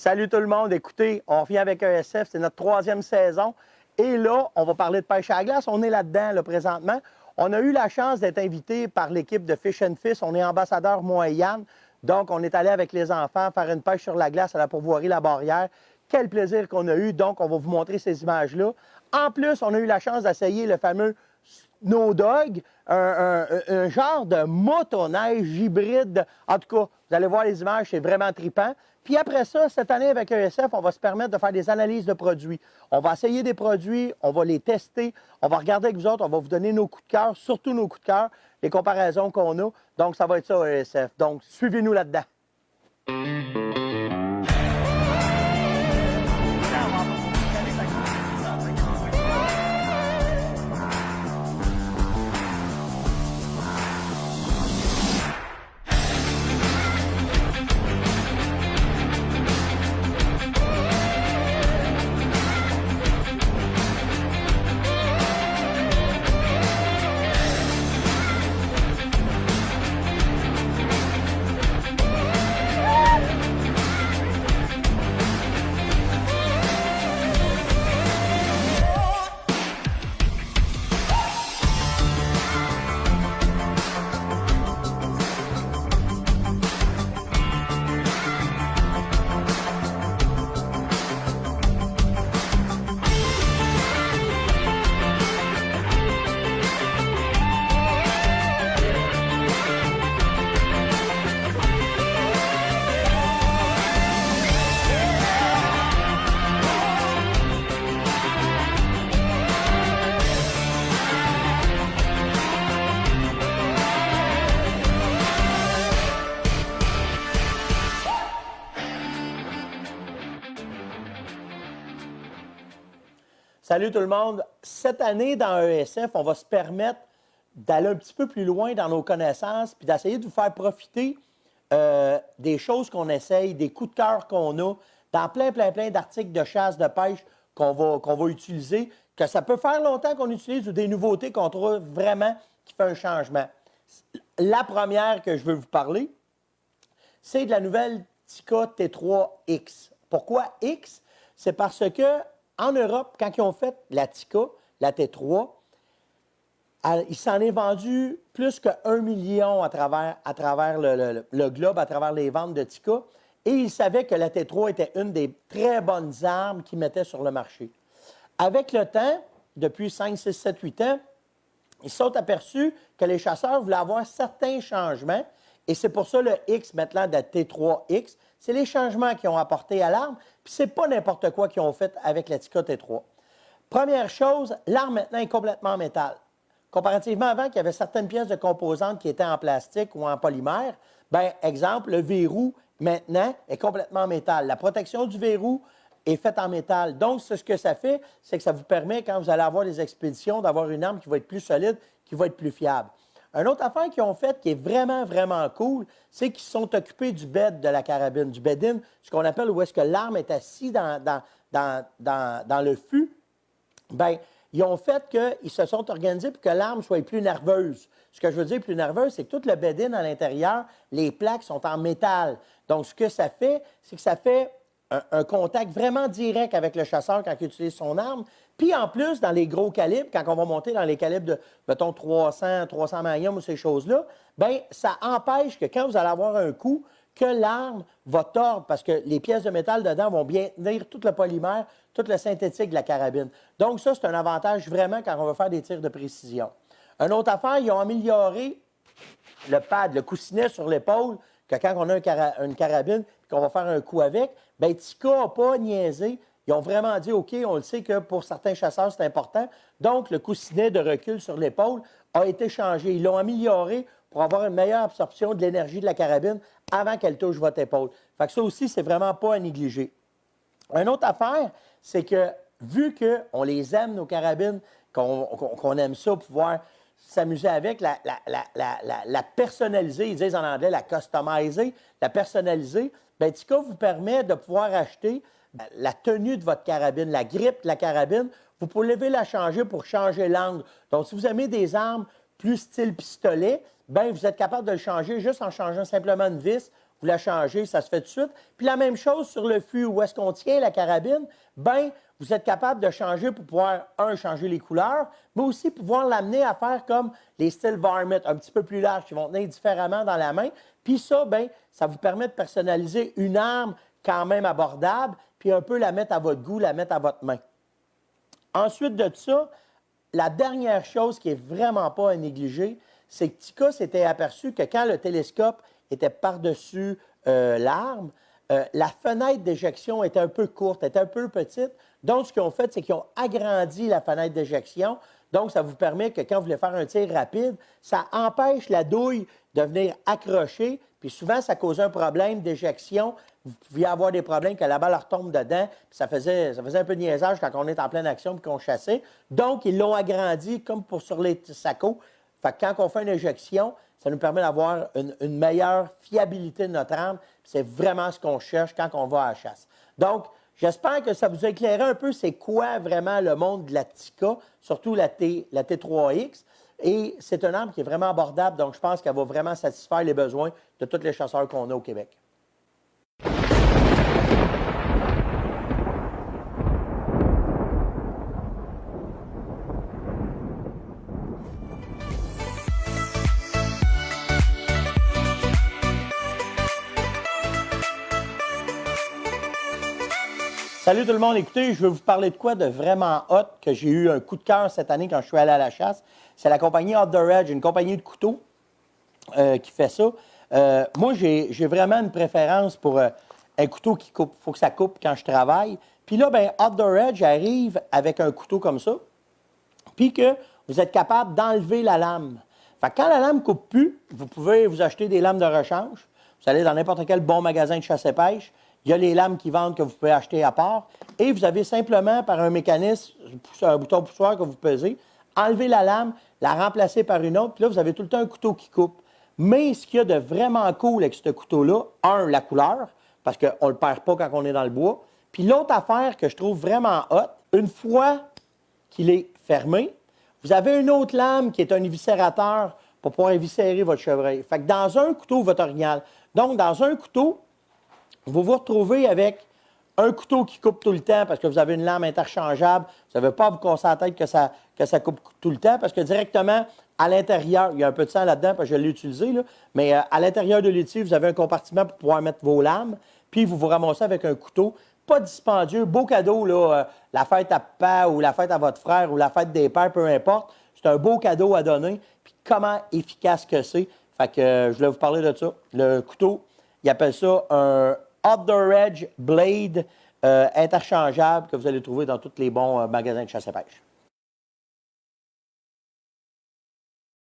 Salut tout le monde. Écoutez, on revient avec ESF, c'est notre 3e saison. Et là, on va parler de pêche à la glace. On est là-dedans, là, présentement. On a eu la chance d'être invité par l'équipe de Fish and Fish. On est ambassadeur, moi et Yann. Donc, on est allé avec les enfants faire une pêche sur la glace à la pourvoirie La Barrière. Quel plaisir qu'on a eu. Donc, on va vous montrer ces images-là. En plus, on a eu la chance d'essayer le fameux Snow Dog, un genre de motoneige hybride. En tout cas, vous allez voir les images, c'est vraiment trippant. Puis après ça, cette année avec ESF, on va se permettre de faire des analyses de produits. On va essayer des produits, on va les tester, on va regarder avec vous autres, on va vous donner nos coups de cœur, surtout nos coups de cœur, les comparaisons qu'on a. Donc, ça va être ça, ESF. Donc, suivez-nous là-dedans. Salut tout le monde. Cette année, dans ESF, on va se permettre d'aller un petit peu plus loin dans nos connaissances puis d'essayer de vous faire profiter des choses qu'on essaye, des coups de cœur qu'on a dans plein d'articles de chasse, de pêche qu'on va utiliser, que ça peut faire longtemps qu'on utilise ou des nouveautés qu'on trouve vraiment qui fait un changement. La première que je veux vous parler, c'est de la nouvelle Tikka T3X. Pourquoi X? C'est parce que en Europe, quand ils ont fait la Tikka, la T3, il s'en est vendu plus que 1 million à travers le globe, à travers les ventes de Tikka. Et ils savaient que la T3 était une des très bonnes armes qu'ils mettaient sur le marché. Avec le temps, depuis 5, 6, 7, 8 ans, ils se sont aperçus que les chasseurs voulaient avoir certains changements. Et c'est pour ça le X maintenant de la T3X. C'est les changements qu'ils ont apportés à l'arme, puis c'est pas n'importe quoi qu'ils ont fait avec la Tikka T3. Première chose, l'arme maintenant est complètement en métal. Comparativement avant, qu'il y avait certaines pièces de composantes qui étaient en plastique ou en polymère, bien, exemple, le verrou maintenant est complètement en métal. La protection du verrou est faite en métal. Donc, ce que ça fait, c'est que ça vous permet, quand vous allez avoir des expéditions, d'avoir une arme qui va être plus solide, qui va être plus fiable. Une autre affaire qu'ils ont faite qui est vraiment, vraiment cool, c'est qu'ils se sont occupés du bed de la carabine, du bed-in, ce qu'on appelle où est-ce que l'arme est assise dans le fût. Bien, ils ont fait qu'ils se sont organisés pour que l'arme soit plus nerveuse. Ce que je veux dire plus nerveuse, c'est que tout le bed-in à l'intérieur, les plaques sont en métal. Donc, ce que ça fait, c'est que ça fait un contact vraiment direct avec le chasseur quand il utilise son arme. Puis en plus, dans les gros calibres, quand on va monter dans les calibres de, mettons, 300 Magnum ou ces choses-là, bien, ça empêche que quand vous allez avoir un coup, que l'arme va tordre parce que les pièces de métal dedans vont bien tenir tout le polymère, tout le synthétique de la carabine. Donc ça, c'est un avantage vraiment quand on va faire des tirs de précision. Une autre affaire, ils ont amélioré le pad, le coussinet sur l'épaule, que quand on a une carabine et qu'on va faire un coup avec, bien, Tikka n'a pas niaisé. Ils ont vraiment dit, OK, on le sait que pour certains chasseurs, c'est important. Donc, le coussinet de recul sur l'épaule a été changé. Ils l'ont amélioré pour avoir une meilleure absorption de l'énergie de la carabine avant qu'elle touche votre épaule. Fait que ça aussi, c'est vraiment pas à négliger. Une autre affaire, c'est que vu qu'on les aime, nos carabines, qu'on aime ça, pouvoir s'amuser avec, la personnaliser, ils disent en anglais la customiser, la personnaliser, bien, Tikka vous permet de pouvoir acheter la tenue de votre carabine, la grippe de la carabine, vous pouvez la changer pour changer l'angle. Donc, si vous aimez des armes plus style pistolet, bien, vous êtes capable de le changer juste en changeant simplement une vis. vous la changez, ça se fait tout de suite. Puis la même chose sur le fût où est-ce qu'on tient la carabine, bien, vous êtes capable de changer pour pouvoir, changer les couleurs, mais aussi pouvoir l'amener à faire comme les styles varmint, un petit peu plus larges, qui vont tenir différemment dans la main. Puis ça, bien, ça vous permet de personnaliser une arme quand même abordable, puis un peu la mettre à votre goût, la mettre à votre main. Ensuite de ça, la dernière chose qui n'est vraiment pas à négliger, c'est que Tikka s'était aperçu que quand le télescope était par-dessus l'arme, la fenêtre d'éjection était un peu courte, était un peu petite. Donc, ce qu'ils ont fait, c'est qu'ils ont agrandi la fenêtre d'éjection. Donc, ça vous permet que quand vous voulez faire un tir rapide, ça empêche la douille de venir accrocher. Puis souvent, ça causait un problème d'éjection. Vous pouviez avoir des problèmes que la balle retombe dedans. Puis ça faisait un peu de niaisage quand on est en pleine action et qu'on chassait. Donc, ils l'ont agrandi comme pour sur les sacos. Fait que quand on fait une éjection, ça nous permet d'avoir une meilleure fiabilité de notre arme. C'est vraiment ce qu'on cherche quand on va à la chasse. Donc, j'espère que ça vous a éclairé un peu c'est quoi vraiment le monde de la Tikka, surtout la T3X. Et c'est une arme qui est vraiment abordable, donc je pense qu'elle va vraiment satisfaire les besoins de tous les chasseurs qu'on a au Québec. Salut tout le monde, écoutez, je vais vous parler de quoi de vraiment hot, que j'ai eu un coup de cœur cette année quand je suis allé à la chasse. C'est la compagnie Off the Edge, une compagnie de couteaux qui fait ça. Moi, j'ai vraiment une préférence pour un couteau qui coupe. Il faut que ça coupe quand je travaille. Puis là, bien, Off the Edge arrive avec un couteau comme ça, puis que vous êtes capable d'enlever la lame. Fait que quand la lame ne coupe plus, vous pouvez vous acheter des lames de rechange. Vous allez dans n'importe quel bon magasin de chasse et pêche. Il y a les lames qui vendent que vous pouvez acheter à part. Et vous avez simplement, par un mécanisme, un bouton poussoir que vous pesez, enlever la lame, la remplacer par une autre. Puis là, vous avez tout le temps un couteau qui coupe. Mais ce qu'il y a de vraiment cool avec ce couteau-là, la couleur, parce qu'on ne le perd pas quand on est dans le bois. Puis l'autre affaire que je trouve vraiment hot, une fois qu'il est fermé, vous avez une autre lame qui est un éviscérateur pour pouvoir éviscérer votre chevreuil. Fait que dans un couteau, votre orignal. Donc, dans un couteau, vous vous retrouvez avec un couteau qui coupe tout le temps parce que vous avez une lame interchangeable. Vous n'avez pas à vous casser la tête que ça coupe tout le temps parce que directement, à l'intérieur, il y a un peu de sang là-dedans parce que je l'ai utilisé, là, mais à l'intérieur de l'étui, vous avez un compartiment pour pouvoir mettre vos lames, puis vous vous ramassez avec un couteau. Pas dispendieux, beau cadeau, là, la fête à papa ou la fête à votre frère ou la fête des pères, peu importe. C'est un beau cadeau à donner. Puis comment efficace que c'est. Fait que je voulais vous parler de ça. Le couteau, ils appellent ça un Off the Edge Blade interchangeable que vous allez trouver dans tous les bons magasins de chasse et pêche.